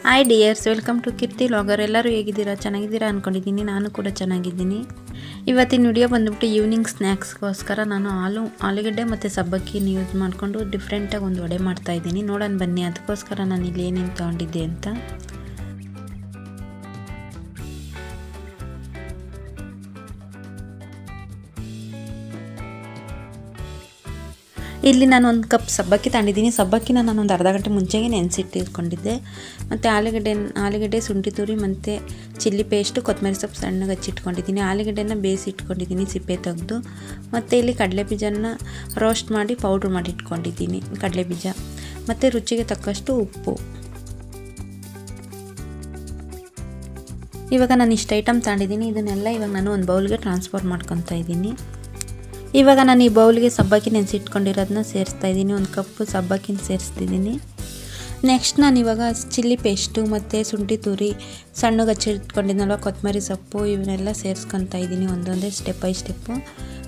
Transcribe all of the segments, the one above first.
Hi dears, welcome to Keerthi vlogger. ಎಲ್ಲರೂ ಹೇಗಿದ್ದೀರಾ? ಚೆನ್ನಾಗಿದ್ದೀರಾ ಅಂದ್ಕೊಂಡಿದ್ದೀನಿ. ನಾನು ಕೂಡ ಚೆನ್ನಾಗಿದ್ದೀನಿ. ಇವತ್ತಿನ ವಿಡಿಯೋ ಬಂದುಬಿಟ್ಟು ಈವ್ನಿಂಗ್ ಸ್ನ್ಯಾಕ್ಸ್ಗೋಸ್ಕರ ನಾನು ಆಲೂಗಡ್ಡೆ ಮತ್ತು ಸಬ್ಬಕ್ಕಿನ ಯೂಸ್ ಮಾಡಿಕೊಂಡು ಡಿಫ್ರೆಂಟಾಗಿ ಒಂದು ವಡೆ ಮಾಡ್ತಾಯಿದ್ದೀನಿ. ನೋಡೋಣ ಬನ್ನಿ, ಅದಕ್ಕೋಸ್ಕರ ನಾನು ಇಲ್ಲಿ ಏನೇನು ತೊಗೊಂಡಿದ್ದೆ ಅಂತ. ಇಲ್ಲಿ ನಾನು ಒಂದು ಕಪ್ ಸಬ್ಬಕ್ಕಿ ತಗೊಂಡಿದ್ದೀನಿ. ಸಬ್ಬಕ್ಕಿನ ನಾನು ಒಂದು ಅರ್ಧ ಗಂಟೆ ಮುಂಚೆಗೆ ನೆನೆಸಿಟ್ಟಿಟ್ಕೊಂಡಿದ್ದೆ. ಮತ್ತು ಆಲೂಗಡ್ಡೆ, ಶುಂಠಿ ತುರಿ ಮತ್ತು ಚಿಲ್ಲಿ ಪೇಸ್ಟು, ಕೊತ್ತಂಬರಿ ಸೊಪ್ಪು ಸಣ್ಣಗೆ ಹಚ್ಚಿಟ್ಕೊಂಡಿದ್ದೀನಿ. ಆಲೂಗಡ್ಡೆನ ಬೇಯಿಸಿ ಇಟ್ಕೊಂಡಿದ್ದೀನಿ ಸಿಪ್ಪೆ ತೆಗೆದು. ಮತ್ತು ಇಲ್ಲಿ ಕಡಲೆಬೀಜನ ರೋಸ್ಟ್ ಮಾಡಿ ಪೌಡ್ರ್ ಮಾಡಿ ಇಟ್ಕೊಂಡಿದ್ದೀನಿ, ಕಡಲೆಬೀಜ. ಮತ್ತು ರುಚಿಗೆ ತಕ್ಕಷ್ಟು ಉಪ್ಪು. ಇವಾಗ ನಾನು ಇಷ್ಟು ಐಟಮ್ ತಗೊಂಡಿದ್ದೀನಿ. ಇದನ್ನೆಲ್ಲ ಇವಾಗ ನಾನು ಒಂದು ಬೌಲ್ಗೆ ಟ್ರಾನ್ಸ್ಫರ್ ಮಾಡ್ಕೊತಾ ಇದ್ದೀನಿ. ಇವಾಗ ನಾನು ಈ ಬೌಲ್ಗೆ ಸಬ್ಬಕ್ಕಿ ನೆನೆಸಿಟ್ಕೊಂಡಿರೋದನ್ನ ಸೇರಿಸ್ತಾ ಇದ್ದೀನಿ. ಒಂದು ಕಪ್ಪು ಸಬ್ಬಕ್ಕಿನ ಸೇರಿಸ್ತಿದ್ದೀನಿ. ನೆಕ್ಸ್ಟ್ ನಾನು ಇವಾಗ ಚಿಲ್ಲಿ ಪೇಸ್ಟು ಮತ್ತು ಶುಂಠಿ ತುರಿ ಸಣ್ಣಗೆ ಹಚ್ಚಿಟ್ಕೊಂಡಿದ್ನಲ್ವ, ಕೊತ್ತಂಬರಿ ಸೊಪ್ಪು, ಇವನ್ನೆಲ್ಲ ಸೇರಿಸ್ಕೊತಾ ಇದ್ದೀನಿ ಒಂದೊಂದೇ ಸ್ಟೆಪ್ ಬೈ ಸ್ಟೆಪ್ಪು.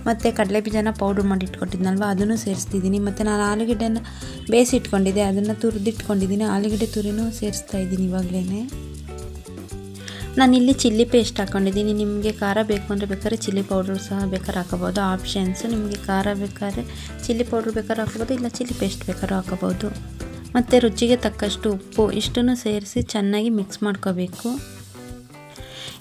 ಮತ್ತು ಕಡಲೆಬೀಜನ ಪೌಡ್ರ್ ಮಾಡಿ ಇಟ್ಕೊಂಡಿದ್ನಲ್ವ, ಅದನ್ನು ಸೇರಿಸ್ತಿದ್ದೀನಿ. ಮತ್ತು ನಾನು ಆಲೂಗಡ್ಡೆನ ಬೇಯಿಸಿ ಇಟ್ಕೊಂಡಿದ್ದೆ, ಅದನ್ನು ತುರಿದಿಟ್ಕೊಂಡಿದ್ದೀನಿ. ಆಲೂಗಡ್ಡೆ ತುರಿನೂ ಸೇರಿಸ್ತಾ ಇದ್ದೀನಿ ಇವಾಗಲೇ. ನಾನಿಲ್ಲಿ ಚಿಲ್ಲಿ ಪೇಸ್ಟ್ ಹಾಕ್ಕೊಂಡಿದ್ದೀನಿ. ನಿಮಗೆ ಖಾರ ಬೇಕು ಅಂದರೆ ಬೇಕಾದ್ರೆ ಚಿಲ್ಲಿ ಪೌಡ್ರ್ ಸಹ ಬೇಕಾದ್ರೆ ಹಾಕೋಬೋದು, ಆಪ್ಷನ್ಸ್. ನಿಮಗೆ ಖಾರ ಬೇಕಾದ್ರೆ ಚಿಲ್ಲಿ ಪೌಡ್ರ್ ಬೇಕಾದ್ರೆ ಹಾಕೋಬೋದು, ಇಲ್ಲ ಚಿಲ್ಲಿ ಪೇಸ್ಟ್ ಬೇಕಾದ್ರೂ ಹಾಕೋಬೋದು. ಮತ್ತು ರುಚಿಗೆ ತಕ್ಕಷ್ಟು ಉಪ್ಪು, ಇಷ್ಟನ್ನು ಸೇರಿಸಿ ಚೆನ್ನಾಗಿ ಮಿಕ್ಸ್ ಮಾಡ್ಕೋಬೇಕು.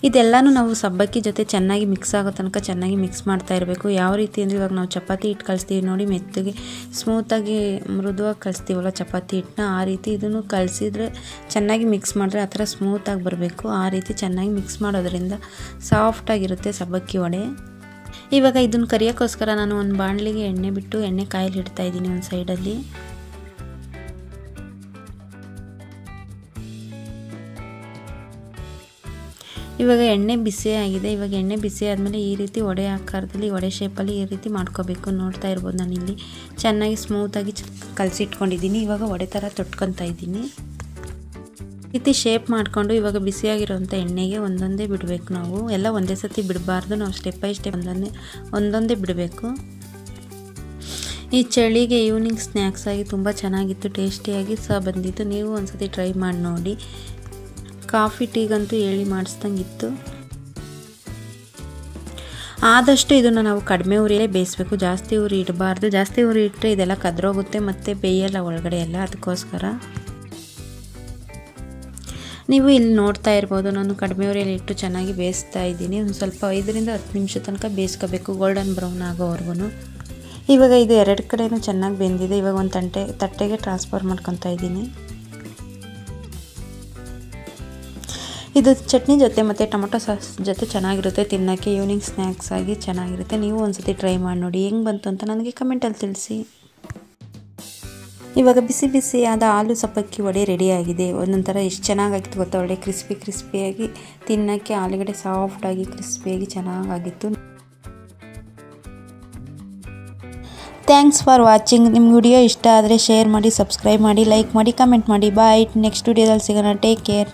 ಇದೆಲ್ಲನೂ ನಾವು ಸಬ್ಬಕ್ಕಿ ಜೊತೆ ಚೆನ್ನಾಗಿ ಮಿಕ್ಸ್ ಆಗೋ ತನಕ ಚೆನ್ನಾಗಿ ಮಿಕ್ಸ್ ಮಾಡ್ತಾ ಇರಬೇಕು. ಯಾವ ರೀತಿ ಅಂದರೆ ಇವಾಗ ನಾವು ಚಪಾತಿ ಹಿಟ್ಟು ಕಲಿಸ್ತೀವಿ ನೋಡಿ, ಮೆತ್ತಗೆ ಸ್ಮೂತಾಗಿ ಮೃದುವಾಗಿ ಕಲಿಸ್ತೀವಲ್ಲ ಚಪಾತಿ ಹಿಟ್ಟನ್ನ, ಆ ರೀತಿ ಇದನ್ನು ಕಲಿಸಿದ್ರೆ ಚೆನ್ನಾಗಿ ಮಿಕ್ಸ್ ಮಾಡಿದ್ರೆ ಆ ಥರ ಸ್ಮೂತಾಗಿ ಬರಬೇಕು. ಆ ರೀತಿ ಚೆನ್ನಾಗಿ ಮಿಕ್ಸ್ ಮಾಡೋದ್ರಿಂದ ಸಾಫ್ಟಾಗಿರುತ್ತೆ ಸಬ್ಬಕ್ಕಿ ವಡೆ. ಇವಾಗ ಇದನ್ನು ಕರಿಯೋಕ್ಕೋಸ್ಕರ ನಾನು ಒಂದು ಬಾಣಲಿಗೆ ಎಣ್ಣೆ ಬಿಟ್ಟು ಎಣ್ಣೆ ಕಾಯಲ್ಲಿ ಇಡ್ತಾ ಇದ್ದೀನಿ ಒಂದು ಸೈಡಲ್ಲಿ. ಇವಾಗ ಎಣ್ಣೆ ಬಿಸಿ ಆಗಿದೆ. ಇವಾಗ ಎಣ್ಣೆ ಬಿಸಿ ಆದಮೇಲೆ ಈ ರೀತಿ ವಡೆ ಆಕಾರದಲ್ಲಿ, ವಡೆ ಶೇಪಲ್ಲಿ ಈ ರೀತಿ ಮಾಡ್ಕೋಬೇಕು. ನೋಡ್ತಾ ಇರ್ಬೋದು, ನಾನಿಲ್ಲಿ ಚೆನ್ನಾಗಿ ಸ್ಮೂತಾಗಿ ಕಲಸಿಟ್ಕೊಂಡಿದ್ದೀನಿ. ಇವಾಗ ವಡೆ ಥರ ತೊಟ್ಕೊತಾ ಇದ್ದೀನಿ. ಈ ರೀತಿ ಶೇಪ್ ಮಾಡಿಕೊಂಡು ಇವಾಗ ಬಿಸಿಯಾಗಿರೋಂಥ ಎಣ್ಣೆಗೆ ಒಂದೊಂದೇ ಬಿಡಬೇಕು. ನಾವು ಎಲ್ಲ ಒಂದೇ ಸತಿ ಬಿಡಬಾರ್ದು, ನಾವು ಸ್ಟೆಪ್ ಬೈ ಸ್ಟೆಪ್ ಒಂದೊಂದೇ ಬಿಡಬೇಕು. ಈ ಚಳಿಗೆ ಈವ್ನಿಂಗ್ ಸ್ನ್ಯಾಕ್ಸ್ ಆಗಿ ತುಂಬ ಚೆನ್ನಾಗಿತ್ತು, ಟೇಸ್ಟಿಯಾಗಿ ಸಹ ಬಂದಿತ್ತು. ನೀವು ಒಂದ್ಸತಿ ಟ್ರೈ ಮಾಡಿ ನೋಡಿ. ಕಾಫಿ ಟೀಗಂತೂ ಹೇಳಿ ಮಾಡಿಸ್ದಂಗಿತ್ತು. ಆದಷ್ಟು ಇದನ್ನು ನಾವು ಕಡಿಮೆ ಉರಿಯಲ್ಲೇ ಬೇಯಿಸಬೇಕು, ಜಾಸ್ತಿ ಉರಿ ಇಡಬಾರ್ದು. ಜಾಸ್ತಿ ಉರಿ ಇಟ್ಟರೆ ಇದೆಲ್ಲ ಕದ್ರೋಗುತ್ತೆ ಮತ್ತು ಬೇಯಲ್ಲ ಒಳಗಡೆ ಎಲ್ಲ. ಅದಕ್ಕೋಸ್ಕರ ನೀವು ಇಲ್ಲಿ ನೋಡ್ತಾ ಇರ್ಬೋದು, ನಾನು ಕಡಿಮೆ ಉರಿಯಲ್ಲಿ ಇಟ್ಟು ಚೆನ್ನಾಗಿ ಬೇಯಿಸ್ತಾ ಇದ್ದೀನಿ. ಒಂದು ಸ್ವಲ್ಪ 5ರಿಂದ 10 ನಿಮಿಷ ತನಕ ಬೇಯಿಸ್ಕೋಬೇಕು, ಗೋಲ್ಡನ್ ಬ್ರೌನ್ ಆಗೋವರೆಗೂ. ಇವಾಗ ಇದು ಎರಡು ಕಡೆಯೂ ಚೆನ್ನಾಗಿ ಬೆಂದಿದೆ. ಇವಾಗ ಒಂದು ತಟ್ಟೆಗೆ ಟ್ರಾನ್ಸ್ಫರ್ ಮಾಡ್ಕೊತಾ ಇದ್ದೀನಿ. ಇದು ಚಟ್ನಿ ಜೊತೆ ಮತ್ತು ಟೊಮೊಟೊ ಸಾಸ್ ಜೊತೆ ಚೆನ್ನಾಗಿರುತ್ತೆ ತಿನ್ನೋಕ್ಕೆ. ಈವ್ನಿಂಗ್ ಸ್ನ್ಯಾಕ್ಸ್ ಆಗಿ ಚೆನ್ನಾಗಿರುತ್ತೆ. ನೀವು ಒಂದ್ಸತಿ ಟ್ರೈ ಮಾಡಿ ನೋಡಿ, ಹೆಂಗೆ ಬಂತು ಅಂತ ನನಗೆ ಕಮೆಂಟಲ್ಲಿ ತಿಳಿಸಿ. ಇವಾಗ ಬಿಸಿ ಬಿಸಿಯಾದ ಆಲೂ ಸಬ್ಬಕ್ಕಿ ವಡೆ ರೆಡಿಯಾಗಿದೆ. ಒಂದೊಂಥರ ಎಷ್ಟು ಚೆನ್ನಾಗಾಗಿತ್ತು ಗೊತ್ತಾ, ಒಳ್ಳೆ ಕ್ರಿಸ್ಪಿಯಾಗಿ ತಿನ್ನೋಕ್ಕೆ. ಆಲೂಗಡ್ಡೆ ಸಾಫ್ಟಾಗಿ ಕ್ರಿಸ್ಪಿಯಾಗಿ ಚೆನ್ನಾಗಾಗಿತ್ತು. Thanks for watching. ನಿಮ್ಮ ವಿಡಿಯೋ ಇಷ್ಟ ಆದರೆ ಶೇರ್ ಮಾಡಿ, ಸಬ್ಸ್ಕ್ರೈಬ್ ಮಾಡಿ, ಲೈಕ್ ಮಾಡಿ, ಕಮೆಂಟ್ ಮಾಡಿ. ಬಾಯ್. ನೆಕ್ಸ್ಟ್ ವಿಡಿಯೋದಲ್ಲಿ ಸಿಗೋಣ. Take care.